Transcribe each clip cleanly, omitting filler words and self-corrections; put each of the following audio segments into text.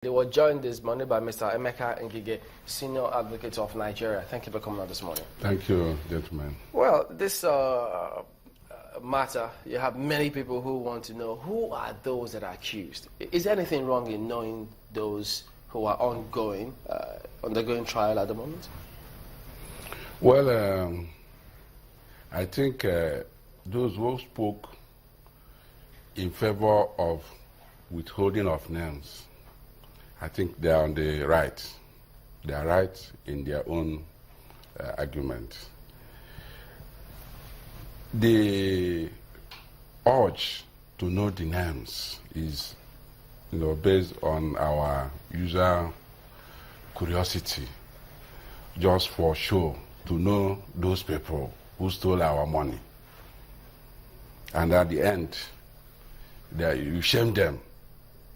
They were joined this morning by Mr. Emeka Ngige, Senior Advocate of Nigeria. Thank you for coming out this morning. Thank you, gentlemen. Well, this matter, you have many people who want to know who are those that are accused. Is there anything wrong in knowing those who are undergoing trial at the moment? Well, I think those who spoke in favor of withholding of names, I think they are on the right. They are right in their own argument. The urge to know the names is, based on our user curiosity, just for show, to know those people who stole our money. And at the end, you shame them.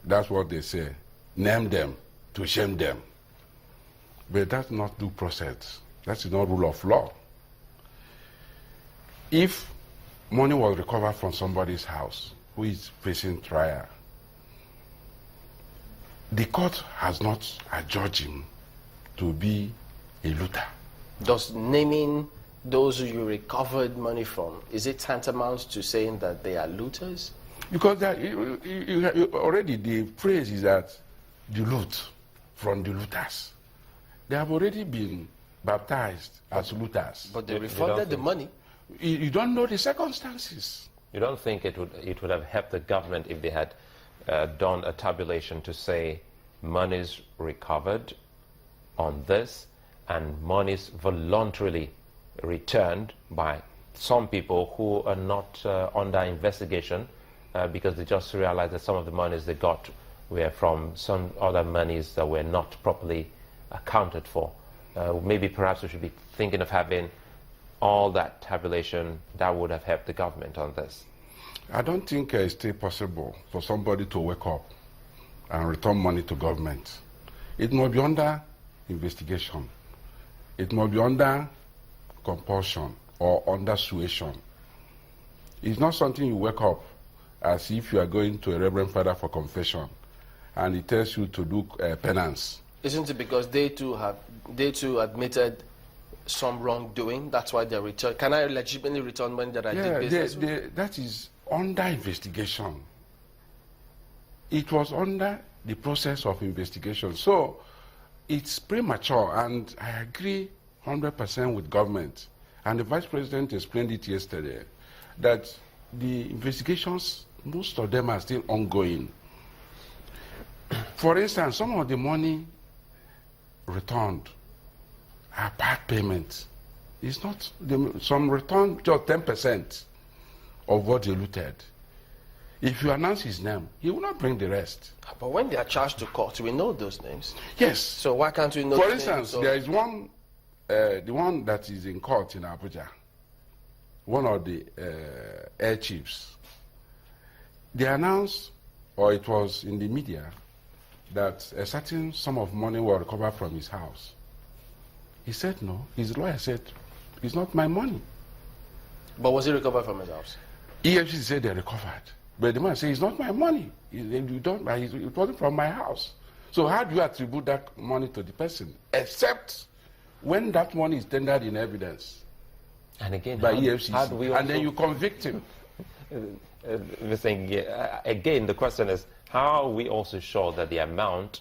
That's what they say. Name them to shame them. But that's not due process. That's not rule of law. If money was recovered from somebody's house who is facing trial, the court has not adjudged him to be a looter. Does naming those who you recovered money from, is it tantamount to saying that they are looters? Because already the phrase is that the loot from the looters. They have already been baptized as looters. But they refunded the money. You don't know the circumstances. You don't think it would have helped the government if they had done a tabulation to say monies recovered on this and monies voluntarily returned by some people who are not under investigation because they just realized that some of the monies they got were from some other monies that were not properly accounted for. Maybe perhaps we should be thinking of having all that tabulation that would have helped the government on this. I don't think it's still possible for somebody to wake up and return money to government. It must be under investigation. It must be under compulsion or under suasion. It's not something you wake up as if you are going to a Reverend Father for confession and he tells you to do penance. Isn't it because they too admitted some wrongdoing? That's why they returned. Can I legitimately return money that I did business with? That is under investigation. It was under the process of investigation. So it's premature, and I agree 100% with government. And the Vice President explained it yesterday, that the investigations, most of them are still ongoing. For instance, some of the money returned are part payments. It's not, some return just 10% of what they looted. If you announce his name, he will not bring the rest. But when they are charged to court, we know those names. Yes. So why can't we know For the instance, names? there is one, the one that is in court in Abuja, one of the air chiefs. They announced, or it was in the media, that a certain sum of money was recovered from his house. He said no. His lawyer said, it's not my money. But was it recovered from his house? EFCC said they recovered. But the man said, it's not my money. It wasn't from my house. So how do you attribute that money to the person? Except when that money is tendered in evidence. And again, by EFCC. And then you convict him. Again, the question is, how are we also sure that the amount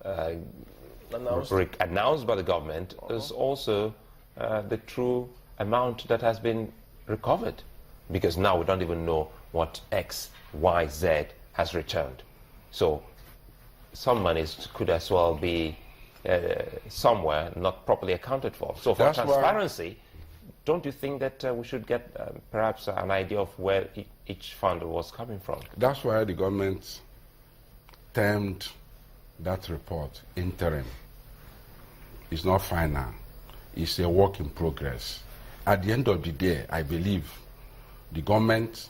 announced by the government is also the true amount that has been recovered? Because now we don't even know what X, Y, Z has returned. So some monies could as well be somewhere not properly accounted for. So for transparency, don't you think that we should get perhaps an idea of where each fund was coming from? That's why the government termed that report interim. It's not final. It's a work in progress. At the end of the day, I believe the government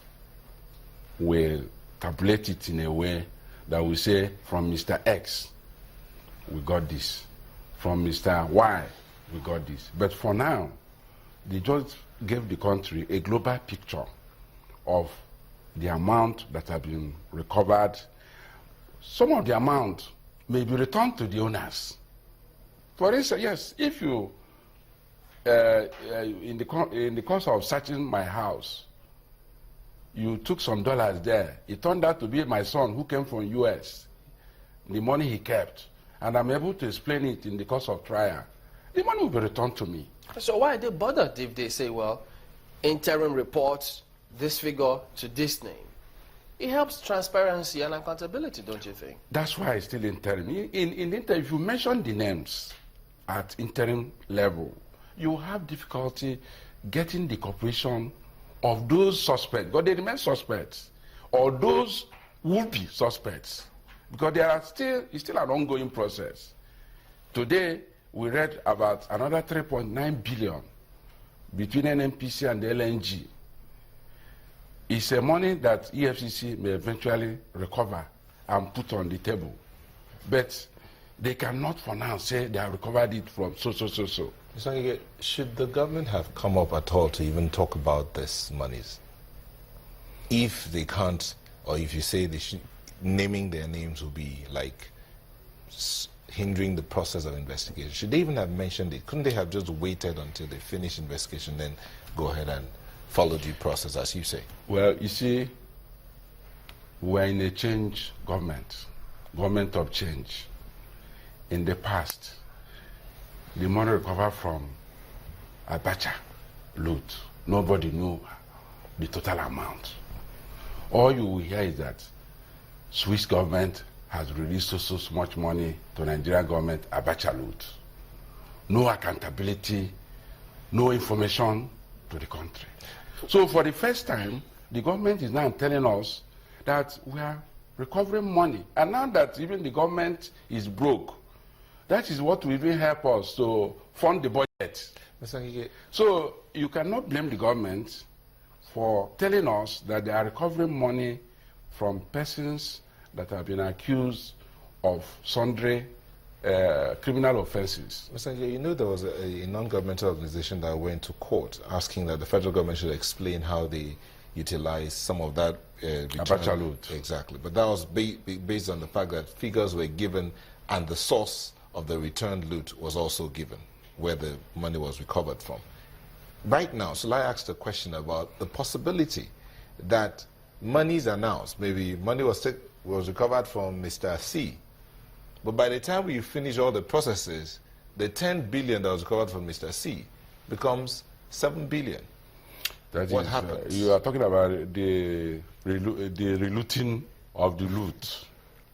will tabulate it in a way that we say, from Mr. X, we got this. From Mr. Y, we got this. But for now, they just gave the country a global picture of the amount that have been recovered. Some of the amount may be returned to the owners. For instance, yes, if you, in the course of searching my house, you took some dollars there. It turned out to be my son who came from US, the money he kept, and I'm able to explain it in the course of trial. The money will be returned to me. So why are they bothered if they say, well, interim reports, this figure to this name? It helps transparency and accountability, don't you think? That's why it's still interim. In interim, if you mention the names at interim level, you have difficulty getting the cooperation of those suspects, because they remain suspects, or those would-be suspects, because it's still an ongoing process. Today, we read about another 3.9 billion between NNPC and the LNG. It's a money that EFCC may eventually recover and put on the table. But they cannot for now say they have recovered it from so. Mr. Ngige, should the government have come up at all to even talk about these monies? If they can't, or if you say they should, naming their names will be like hindering the process of investigation, should they even have mentioned it? Couldn't they have just waited until they finish investigation, then go ahead and follow due process, as you say? Well, you see, we're in a change government of change. In the past, the money recovered from Abacha loot, nobody knew the total amount. All you will hear is that Swiss government has released so much money to Nigerian government, Abacha loot. No accountability, no information to the country. So for the first time, the government is now telling us that we are recovering money. And now that even the government is broke, that is what will even help us to fund the budget. So you cannot blame the government for telling us that they are recovering money from persons that have been accused of sundry criminal offenses. Mr. Ngige, you know there was a non-governmental organization that went to court asking that the federal government should explain how they utilized some of that Abacha loot. Exactly. But that was based on the fact that figures were given and the source of the returned loot was also given, where the money was recovered from. Right now, so I asked a question about the possibility that money is announced. Maybe money was recovered from Mr. C, but by the time we finish all the processes, the 10 billion that was recovered from Mr. C becomes 7 billion. What happens? You are talking about the relooting of the loot.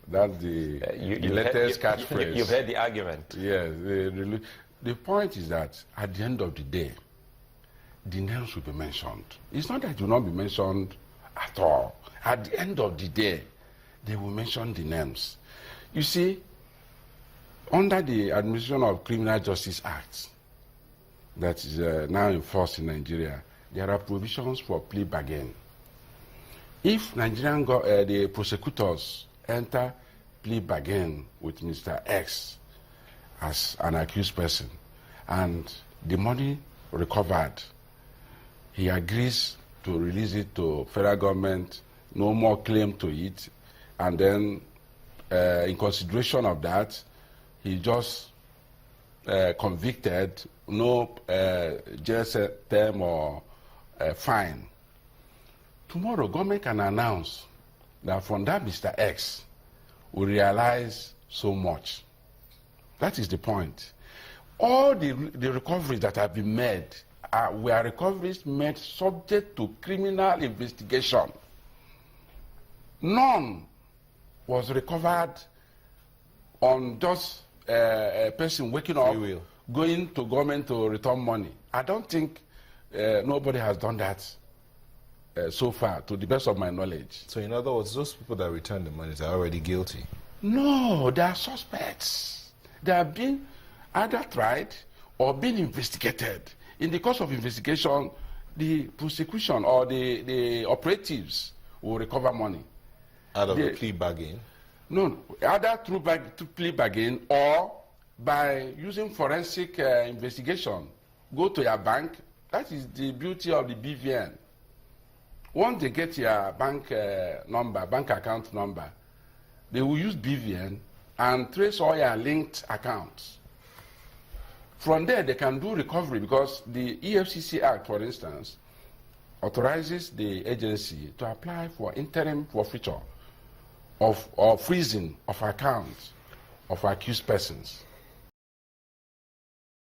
That's the latest catchphrase. You've heard the argument. Yes. The point is that at the end of the day, the names will be mentioned. It's not that it will not be mentioned at all. At the end of the day, they will mention the names. You see, under the Administration of Criminal Justice Act that is now in force in Nigeria, there are provisions for plea bargain. If the prosecutors enter plea bargain with Mr. X as an accused person, and the money recovered, he agrees to release it to federal government, no more claim to it, and then in consideration of that, he just convicted, no jail term or fine. Tomorrow, government can announce that from that Mr. X, we realize so much. That is the point. All the recoveries that have been made were recoveries made subject to criminal investigation. None was recovered on just a person waking up, going to government to return money. I don't think nobody has done that so far, to the best of my knowledge. So in other words, those people that returned the money are already guilty? No, they are suspects. They are being either tried or being investigated. In the course of investigation, the prosecution or the operatives will recover money. Out of a plea bargain? No, either through plea bargain or by using forensic investigation. Go to your bank. That is the beauty of the BVN. Once they get your bank account number, they will use BVN and trace oil linked accounts. From there, they can do recovery because the EFCC Act, for instance, authorizes the agency to apply for interim forfeiture of or freezing of accounts of accused persons.